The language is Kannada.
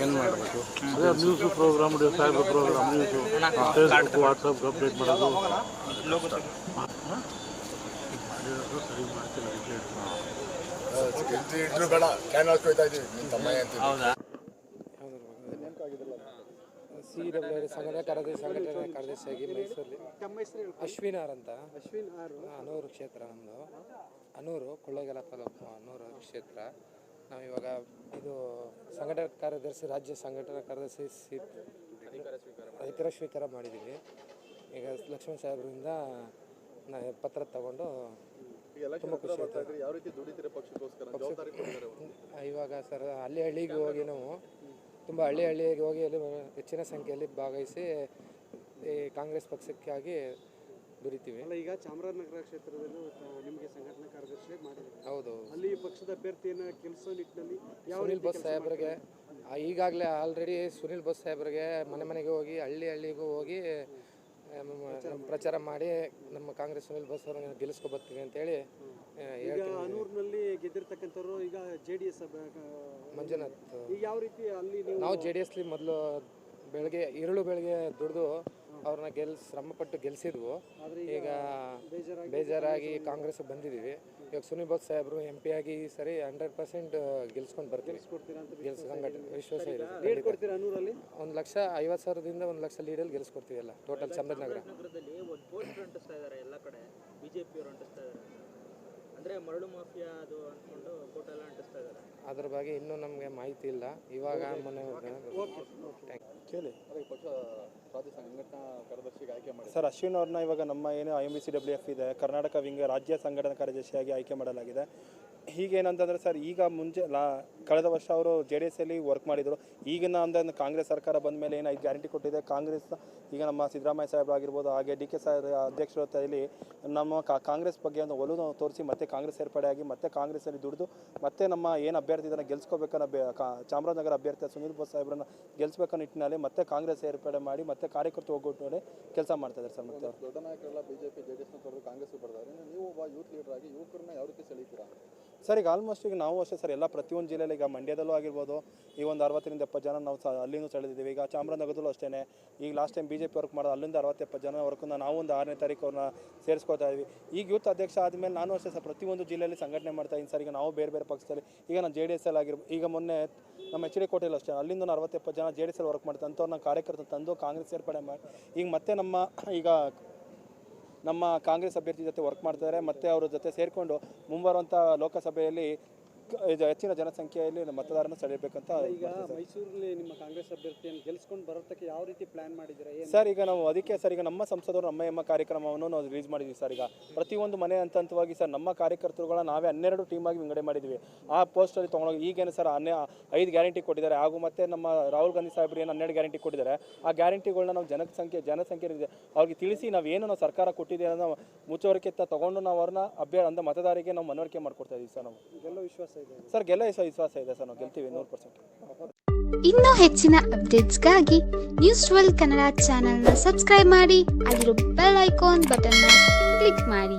ಏನು ಮಾಡಬೇಕು? ಅದೇ ನ್ಯೂಸು ಪ್ರೋಗ್ರಾಮ್, ಸಾಹೇಬ್ರ program, news, Facebook, WhatsApp update ಮಾಡೋದು ಮಾಡಿರೋದು ಸರಿ ಮಾಡ್ತಿಲ್ಲ. ಇದ್ರು ಬೇಡ ಕ್ಯಾನ್ವಾಸ್ ಹೋಗ್ತಾ ಇದ್ದೀವಿ ನಿಮ್ಮ ತಮ್ಮಯ್ಯ ಅಂತ. ಹೌದಾ? ಸಂಘಟನಾ ಕಾರ್ಯದರ್ಶಿಯಾಗಿ ಮೈಸೂರಲ್ಲಿ ಅಶ್ವಿನ್ ಅಂತ ಅನೂರು ಕ್ಷೇತ್ರ. ನಮ್ಮದು ಅನೂರು ಕೊಳ್ಳೇಗಾಲ ತಾಲೂಕು ಅನೂರು ಕ್ಷೇತ್ರ. ನಾವು ಇವಾಗ ಇದು ಸಂಘಟನಾ ಕಾರ್ಯದರ್ಶಿ, ರಾಜ್ಯ ಸಂಘಟನಾ ಕಾರ್ಯದರ್ಶಿ ಅಧಿಕಾರ ಸ್ವೀಕಾರ ಮಾಡಿದ್ದೀವಿ. ಈಗ ಲಕ್ಷ್ಮಣ್ ಸಾಹೇಬ್ರಿಂದ ಪತ್ರ ತಗೊಂಡು ತುಂಬ ಖುಷಿ ಆಯ್ತು. ಇವಾಗ ಸರ್ ಹಳ್ಳಿಗೆ ಹೋಗಿ ನಾವು ತುಂಬ ಹಳ್ಳಿಗೆ ಹೋಗಿ ಅಲ್ಲಿ ಹೆಚ್ಚಿನ ಸಂಖ್ಯೆಯಲ್ಲಿ ಭಾಗವಹಿಸಿ ಈ ಕಾಂಗ್ರೆಸ್ ಪಕ್ಷಕ್ಕಾಗಿ ದುಡಿತೀವಿ. ಈಗ ಚಾಮರಾಜನಗರ ಕ್ಷೇತ್ರದಲ್ಲೂ ನಿಮಗೆ ಸಂಘಟನಾ ಕಾರ್ಯದರ್ಶಿ ಮಾಡಿದ್ದೀವಿ. ಹೌದು. ಅಲ್ಲಿ ಪಕ್ಷದ ಅಭ್ಯರ್ಥಿಯನ್ನು ಕೆಲಸ ನಿಟ್ಟಿನಲ್ಲಿ ಸುನಿಲ್ ಬೋಸ್ ಸಾಹೇಬ್ರಿಗೆ ಈಗಾಗಲೇ ಆಲ್ರೆಡಿ ಸುನಿಲ್ ಬೋಸ್ ಸಾಹೇಬ್ರಿಗೆ ಮನೆಗೆ ಹೋಗಿ ಹಳ್ಳಿಗೂ ಹೋಗಿ ಪ್ರಚಾರ ಮಾಡಿ ನಮ್ಮ ಕಾಂಗ್ರೆಸ್ ಸುನಿಲ್ ಬೋಸ್ ಅವ್ರನ್ನ ಗೆಲ್ಲಿಸ್ಕೊಬರ್ತೀವಿ ಅಂತೇಳಿ ಹೇಳ್ತೀವಿ. ಅನೂರಿನಲ್ಲಿ ಗೆದ್ದಿರ್ತಕ್ಕಂಥವ್ರು ಈಗ JDS ಮಂಜುನಾಥ್. ಈಗ ಯಾವ ರೀತಿ ಅಲ್ಲಿ ನಾವು JDSಲಿ ಮೊದಲು ಬೆಳಗ್ಗೆ ದುಡಿದು ಅವ್ರನ್ನ ಶ್ರಮಪಟ್ಟು ಗೆಲ್ಲಿಸಿದ್ವು. ಈಗ ಬೇಜಾರಾಗಿ ಕಾಂಗ್ರೆಸ್ ಬಂದಿದ್ದೀವಿ. ಇವಾಗ ಸುನಿಲ್ ಬೋಸ್ ಸಾಹೇಬ್ರು MP ಆಗಿ ಈ ಸರಿ 100% ಗೆಲ್ಸ್ಕೊಂಡು ಬರ್ತೀವಿ. ವಿಶ್ವಾಸ ಇದೆ. 1,50,000ದಿಂದ 1,00,000 ಲೀಡಲ್ಲಿ ಗೆಲ್ಸ್ಕೊಡ್ತೀವಿ ಎಲ್ಲ ಟೋಟಲ್ ಚಾಮರಾಜನಗರ. ಅಂದರೆ ಮರಳು ಮಾಫಿಯಾ ಅದು ಅಂದ್ಕೊಂಡು ಫೋಟೋ ಎಲ್ಲ ಅಂಟಿಸ್ತಾ ಇದ್ದಾರೆ. ಅದ್ರ ಬಗ್ಗೆ ಇನ್ನೂ ನಮಗೆ ಮಾಹಿತಿ ಇಲ್ಲ. ಇವಾಗ ಮೊನ್ನೆ ಸರ್ ಅಶ್ವಿನ್ ಅವ್ರನ್ನ ಇವಾಗ ನಮ್ಮ ಏನು IMBCWF ಇದೆ ಕರ್ನಾಟಕ ವಿಂಗ್ ರಾಜ್ಯ ಸಂಘಟನಾ ಕಾರ್ಯದರ್ಶಿಯಾಗಿ ಆಯ್ಕೆ ಮಾಡಲಾಗಿದೆ. ಹೀಗೇನಂತಂದರೆ ಸರ್ ಈಗ ಕಳೆದ ವರ್ಷ ಅವರು JDSಲ್ಲಿ ವರ್ಕ್ ಮಾಡಿದರು. ಈಗಿನ ಅಂದರೆ ಕಾಂಗ್ರೆಸ್ ಸರ್ಕಾರ ಬಂದ ಮೇಲೆ ಏನು 5 ಗ್ಯಾರಂಟಿ ಕೊಟ್ಟಿದೆ ಕಾಂಗ್ರೆಸ್. ಈಗ ನಮ್ಮ ಸಿದ್ದರಾಮಯ್ಯ ಸಾಹೇಬ್ರು ಆಗಿರ್ಬೋದು, ಹಾಗೆ DK ಸಾಹೇಬ್ ಅಧ್ಯಕ್ಷರಲ್ಲಿ ನಮ್ಮ ಕಾಂಗ್ರೆಸ್ ಬಗ್ಗೆ ಒಂದು ಒಲವು ತೋರಿಸಿ ಮತ್ತೆ ಕಾಂಗ್ರೆಸ್ ಸೇರ್ಪಡೆಯಾಗಿ ಮತ್ತೆ ಕಾಂಗ್ರೆಸ್ಸಲ್ಲಿ ದುಡಿದು ಮತ್ತೆ ನಮ್ಮ ಏನು ಅಭ್ಯರ್ಥಿ ಇದನ್ನು ಗೆಲ್ಸ್ಕೋಬೇಕನ್ನೋ ಚಾಮರಾಜನಗರ ಅಭ್ಯರ್ಥಿ ಸುನಿಲ್ ಬೋಸ್ ಸಾಹೇಬ್ರನ್ನ ಗೆಲ್ಸ್ಬೇಕನ್ನೋ ನಿಟ್ಟಿನಲ್ಲಿ ಮತ್ತೆ ಕಾಂಗ್ರೆಸ್ ಸೇರ್ಪಡೆ ಮಾಡಿ ಮತ್ತೆ ಕಾರ್ಯಕರ್ತರು ಒಗ್ಗೂಡಿ ಕೆಲಸ ಮಾಡ್ತಾ ಇದ್ದಾರೆ ಸರ್. ಮತ್ತೆ ದೊಡ್ಡ ನಾಯಕರೆಲ್ಲ BJP JDSನ ತೊರೆದು ಕಾಂಗ್ರೆಸ್ ಬರ್ತಾರೆ. ನೀವು ಒಬ್ಬ ಯೂತ್ ಲೀಡರ್ ಆಗಿ ಯುವಕರನ್ನ ಯಾವ ರೀತಿ ಸೆಳೀತೀರಾ? ಸರ್ ಈಗ ಆಲ್ಮೋಸ್ಟ್ ಈಗ ನಾವು ಅಷ್ಟೇ ಸರ್ ಎಲ್ಲ ಪ್ರತಿಯೊಂದು ಜಿಲ್ಲೆಯಲ್ಲಿ ಈಗ ಮಂಡ್ಯದಲ್ಲೂ ಆಗಿರ್ಬೋದು ಈಗ ಒಂದು 60ರಿಂದ 70 ಜನ ನಾವು ಅಲ್ಲಿಂದ ಸೆಳೆದಿದ್ದೀವಿ. ಈಗ ಚಾಮರಾಜನಗರದಲ್ಲೂ ಅಷ್ಟೇ ಈಗ ಲಾಸ್ಟ್ ಟೈಮ್ BJP ವರ್ಕ್ ಮಾಡೋದು ಅಲ್ಲಿಂದ 60-70 ಜನ ವರ್ಕನ್ನ ನಾವು ಒಂದು 6ನೇ ತಾರೀಕು ಅವ್ರನ್ನ ಸೇರಿಸ್ಕೊತಾ ಇದ್ವಿ. ಈಗ ಯೂತ್ ಅಧ್ಯಕ್ಷ ಆದಮೇಲೆ ನಾನು ಅಷ್ಟೇ ಸರ್ ಪ್ರತಿಯೊಂದು ಜಿಲ್ಲೆಯಲ್ಲಿ ಸಂಘಟನೆ ಮಾಡ್ತಾ ಇದ್ದೀನಿ ಸರ್. ಈಗ ನಾವು ಬೇರೆ ಪಕ್ಷದಲ್ಲಿ ಈಗ ನಾನು JDSಲ್ಲಿ ಆಗಿರ್ಬೋದು, ಈಗ ಮೊನ್ನೆ ನಮ್ಮ HD ಕೋಟೆಯಲ್ಲಿ ಅಷ್ಟೇ ಅಲ್ಲಿಂದ 60-70 ಜನ JDSಲ್ಲಿ ವರ್ಕ್ ಮಾಡ್ತಾರೆ. ಅಂಥವ್ರನ್ನ ಕಾರ್ಯಕರ್ತರು ತಂದು ಕಾಂಗ್ರೆಸ್ ಸೇರ್ಪಡೆ ಮಾಡಿ ಈಗ ಮತ್ತೆ ನಮ್ಮ ಕಾಂಗ್ರೆಸ್ ಅಭ್ಯರ್ಥಿ ಜೊತೆ ವರ್ಕ್ ಮಾಡ್ತಾರೆ. ಮತ್ತು ಅವ್ರ ಜೊತೆ ಸೇರಿಕೊಂಡು ಮುಂಬರುವಂಥ ಲೋಕಸಭೆಯಲ್ಲಿ ಹೆಚ್ಚಿನ ಜನಸಂಖ್ಯೆಯಲ್ಲಿ ಮತದಾರನ ಸೆಳೆಯಬೇಕಂತ. ಈಗ ಮೈಸೂರಲ್ಲಿ ನಿಮ್ಮ ಕಾಂಗ್ರೆಸ್ ಅಭ್ಯರ್ಥಿಯನ್ನು ಗೆಲ್ಸ್ಕೊಂಡು ಬರೋದಕ್ಕೆ ಯಾವ ರೀತಿ ಪ್ಲಾನ್ ಮಾಡಿದ್ದೀರಾ ಸರ್? ಈಗ ನಾವು ಅದಕ್ಕೆ ಸರ್ ಈಗ ನಮ್ಮ ಸಂಸದರು ನಮ್ಮ ಕಾರ್ಯಕ್ರಮವನ್ನು ನಾವು ರಿಲೀಸ್ ಮಾಡಿದ್ವಿ ಸರ್. ಈಗ ಪ್ರತಿಯೊಂದು ಮನೆ ಹಂತವಾಗಿ ಸರ್ ನಮ್ಮ ಕಾರ್ಯಕರ್ತರುಗಳ ನಾವೇ 12 ಟೀಮಾಗಿ ವಿಂಗಡಣೆ ಮಾಡಿದ್ವಿ. ಆ ಪೋಸ್ಟಲ್ಲಿ ತೊಗೊಂಡೋಗಿ ಈಗೇನು ಸರ್ 5 ಗ್ಯಾರಂಟಿ ಕೊಟ್ಟಿದ್ದಾರೆ. ಹಾಗೂ ಮತ್ತು ನಮ್ಮ ರಾಹುಲ್ ಗಾಂಧಿ ಸಾಹೇಬ್ರು ಏನು 12 ಗ್ಯಾರಂಟಿ ಕೊಟ್ಟಿದ್ದಾರೆ. ಆ ಗ್ಯಾರಂಟಿಗಳನ್ನ ನಾವು ಜನಸಂಖ್ಯೆ ಇದೆ ಅವ್ರಿಗೆ ತಿಳಿಸಿ ನಾವು ಸರ್ಕಾರ ಕೊಟ್ಟಿದೆ ಅನ್ನೋ ಮುಚ್ಚುವರಿಕೆ ತೊಗೊಂಡು ನಾವು ಅವ್ರನ್ನ ಮತದಾರರಿಗೆ ನಾವು ಮನವರಿಕೆ ಮಾಡ್ಕೊಡ್ತಾ ಇದ್ದೀವಿ ಸರ್. ನಾವು ಗೆಲ್ಲೋ ವಿಶ್ವಾಸ ಇದೆ ಸರ್. ವಿಶ್ವಾಸ ಇದೆ ಸರ್. ನಾವು ಗೆಲ್ತೀವಿ 100%. ಇನ್ನೂ ಹೆಚ್ಚಿನ ಅಪ್ಡೇಟ್ಸ್ಗಾಗಿ ನ್ಯೂಸ್ 12 ಕನ್ನಡ ಚಾನೆಲ್ನ ಸಬ್ಸ್ಕ್ರೈಬ್ ಮಾಡಿ, ಅಲ್ಲಿರೋ ಬೆಲ್ ಐಕಾನ್ ಬಟನ್ನ ಕ್ಲಿಕ್ ಮಾಡಿ.